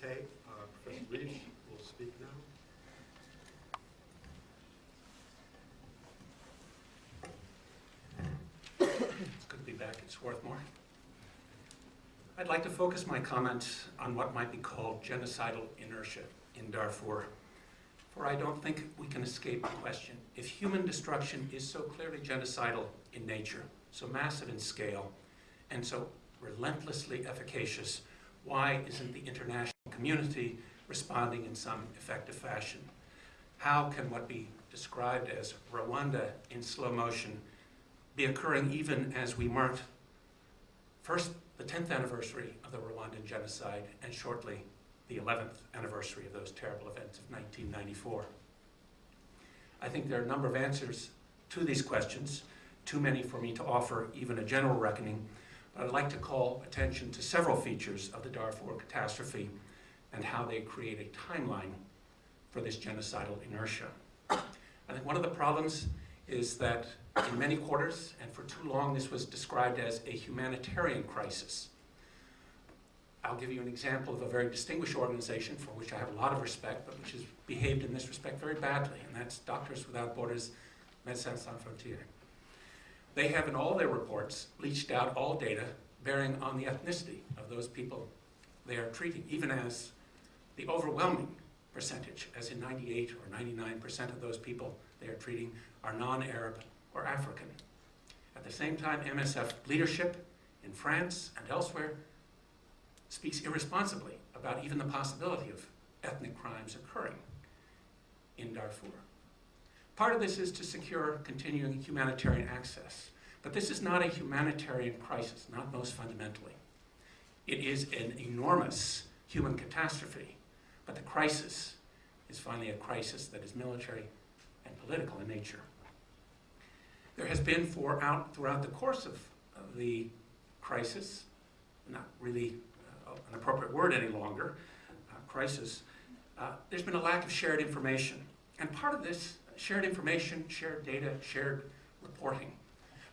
Okay, Professor Reeves will speak now. It's good to be back at Swarthmore. I'd like to focus my comments on what might be called genocidal inertia in Darfur, for I don't think we can escape the question. If human destruction is so clearly genocidal in nature, so massive in scale, and so relentlessly efficacious, why isn't the international community responding in some effective fashion? How can what be described as Rwanda in slow motion be occurring even as we marked first the 10th anniversary of the Rwandan genocide and shortly the 11th anniversary of those terrible events of 1994? I think there are a number of answers to these questions, too many for me to offer even a general reckoning, but I'd like to call attention to several features of the Darfur catastrophe and how they create a timeline for this genocidal inertia. I think one of the problems is that in many quarters, and for too long, this was described as a humanitarian crisis. I'll give you an example of a very distinguished organization for which I have a lot of respect, but which has behaved in this respect very badly, and that's Doctors Without Borders, Médecins Sans Frontières. They have in all their reports bleached out all data bearing on the ethnicity of those people they are treating, even as the overwhelming percentage, as in 98 or 99% of those people they are treating are non-Arab or African. At the same time, MSF leadership in France and elsewhere speaks irresponsibly about even the possibility of ethnic crimes occurring in Darfur. Part of this is to secure continuing humanitarian access, but this is not a humanitarian crisis, not most fundamentally. It is an enormous human catastrophe, but the crisis is finally a crisis that is military and political in nature. There has been throughout the course of the crisis, not really an appropriate word any longer, crisis, there's been a lack of shared information. And part of this shared information, shared data, shared reporting,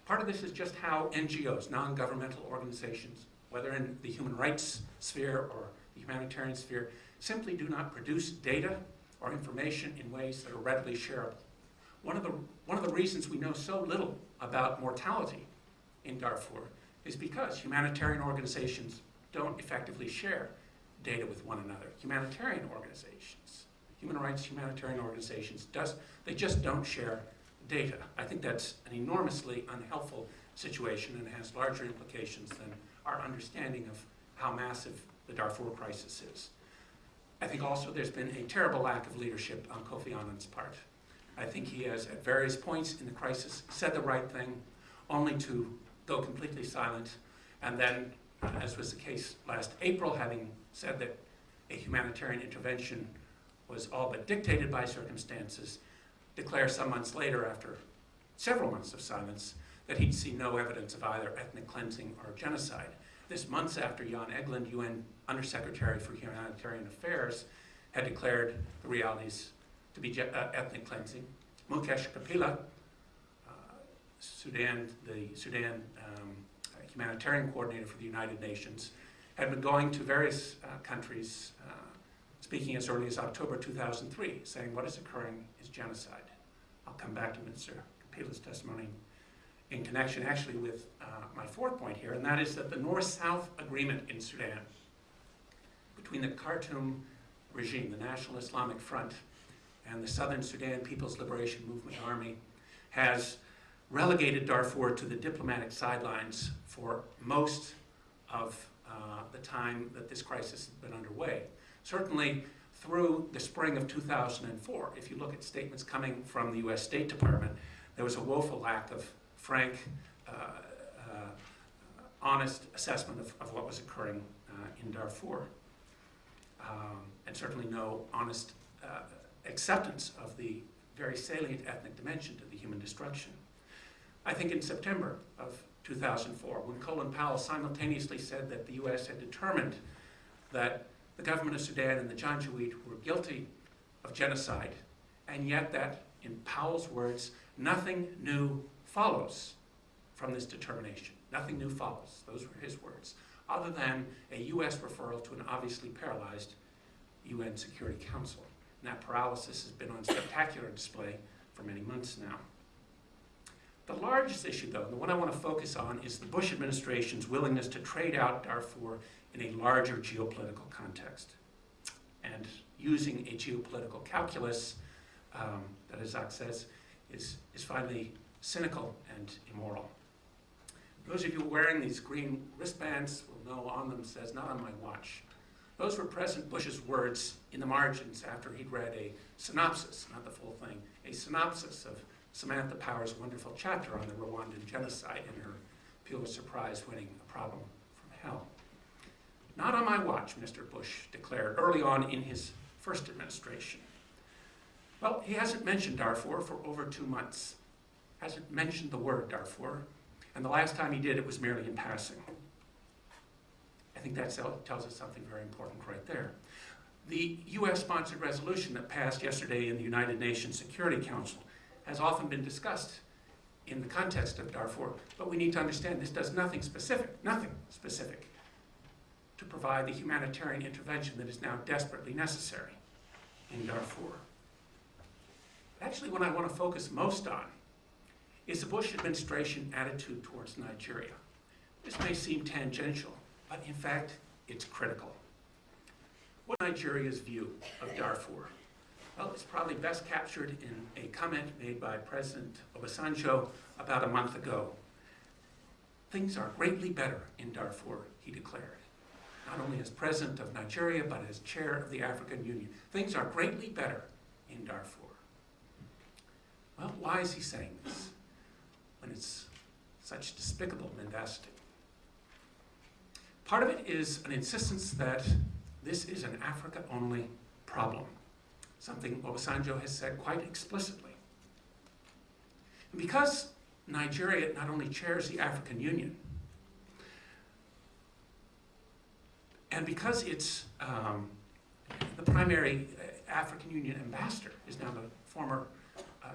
part of this is just how NGOs, non-governmental organizations, whether in the human rights sphere or the humanitarian sphere, simply do not produce data or information in ways that are readily shareable. One of the reasons we know so little about mortality in Darfur is because humanitarian organizations don't effectively share data with one another. Humanitarian organizations, human rights humanitarian organizations, they just don't share data. I think that's an enormously unhelpful situation and has larger implications than our understanding of how massive the Darfur crisis is. I think also there's been a terrible lack of leadership on Kofi Annan's part. I think he has, at various points in the crisis, said the right thing, only to go completely silent, and then, as was the case last April, having said that a humanitarian intervention was all but dictated by circumstances, declare some months later, after several months of silence, that he'd see no evidence of either ethnic cleansing or genocide. This months after Jan Egeland, UN Undersecretary for Humanitarian Affairs, had declared the realities to be ethnic cleansing. Mukesh Kapila, the Sudan humanitarian coordinator for the United Nations, had been going to various countries, speaking as early as October 2003, saying what is occurring is genocide. I'll come back to Mr. Kapila's testimony in connection actually with my fourth point here, and that is that the North-South agreement in Sudan between the Khartoum regime, the National Islamic Front, and the Southern Sudan People's Liberation Movement Army has relegated Darfur to the diplomatic sidelines for most of the time that this crisis has been underway. Certainly through the spring of 2004, if you look at statements coming from the US State Department, there was a woeful lack of frank, honest assessment of what was occurring in Darfur. And certainly no honest acceptance of the very salient ethnic dimension to the human destruction. I think in September of 2004, when Colin Powell simultaneously said that the US had determined that the government of Sudan and the Janjaweed were guilty of genocide, and yet that, in Powell's words, nothing new follows from this determination. Nothing new follows, those were his words, other than a US referral to an obviously paralyzed UN Security Council. And that paralysis has been on spectacular display for many months now. The largest issue, though, the one I want to focus on, is the Bush administration's willingness to trade out Darfur in a larger geopolitical context. And using a geopolitical calculus that, as Zach says, is finally cynical and immoral. Those of you wearing these green wristbands will know on them says, "Not on my watch." Those were President Bush's words in the margins after he'd read a synopsis, not the full thing, a synopsis of Samantha Power's wonderful chapter on the Rwandan genocide and her Pulitzer Prize winning A Problem from Hell. "Not on my watch," Mr. Bush declared early on in his first administration. Well, he hasn't mentioned Darfur for over 2 months. Hasn't mentioned the word Darfur, and the last time he did, it was merely in passing. I think that tells us something very important right there. The US-sponsored resolution that passed yesterday in the United Nations Security Council has often been discussed in the context of Darfur, but we need to understand this does nothing specific to provide the humanitarian intervention that is now desperately necessary in Darfur. Actually, what I want to focus most on is the Bush administration attitude towards Nigeria. This may seem tangential, but in fact, it's critical. What is Nigeria's view of Darfur? Well, it's probably best captured in a comment made by President Obasanjo about a month ago. "Things are greatly better in Darfur," he declared. Not only as president of Nigeria, but as chair of the African Union. "Things are greatly better in Darfur." Well, why is he saying this when it's such despicable mendacity? Part of it is an insistence that this is an Africa-only problem, something Obasanjo has said quite explicitly. And because Nigeria not only chairs the African Union, and because it's the primary African Union ambassador is now the former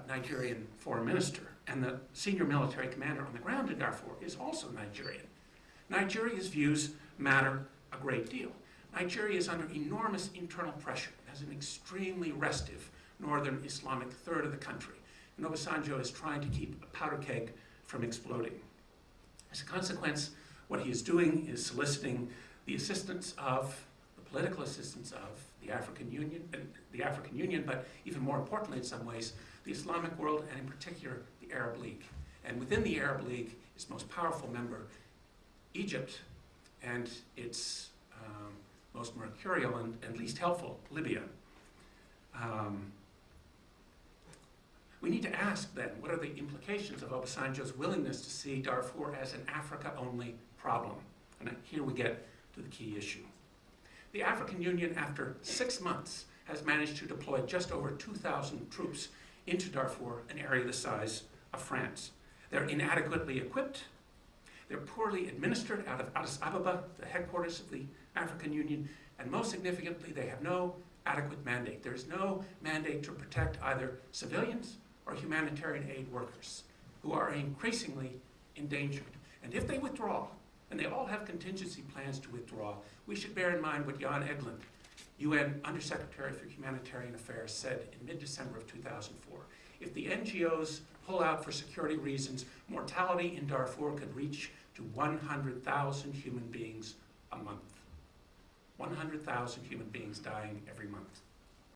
Nigerian foreign minister, and the senior military commander on the ground in Darfur is also Nigerian. Nigeria's views matter a great deal. Nigeria is under enormous internal pressure as an extremely restive northern Islamic third of the country, and Obasanjo is trying to keep a powder keg from exploding. As a consequence, what he is doing is soliciting the assistance of, the political assistance of the African Union, but even more importantly in some ways, the Islamic world, and in particular, the Arab League. And within the Arab League, its most powerful member, Egypt, and its most mercurial and least helpful, Libya. We need to ask then, what are the implications of Obasanjo's willingness to see Darfur as an Africa-only problem? And here we get to the key issue. The African Union, after 6 months, has managed to deploy just over 2,000 troops into Darfur, an area the size of France. They're inadequately equipped. They're poorly administered out of Addis Ababa, the headquarters of the African Union, and most significantly, they have no adequate mandate. There's no mandate to protect either civilians or humanitarian aid workers, who are increasingly endangered. And if they withdraw, and they all have contingency plans to withdraw, we should bear in mind what Jan Egeland, UN Undersecretary for Humanitarian Affairs, said in mid-December of 2004. If the NGOs pull out for security reasons, mortality in Darfur could reach to 100,000 human beings a month. 100,000 human beings dying every month.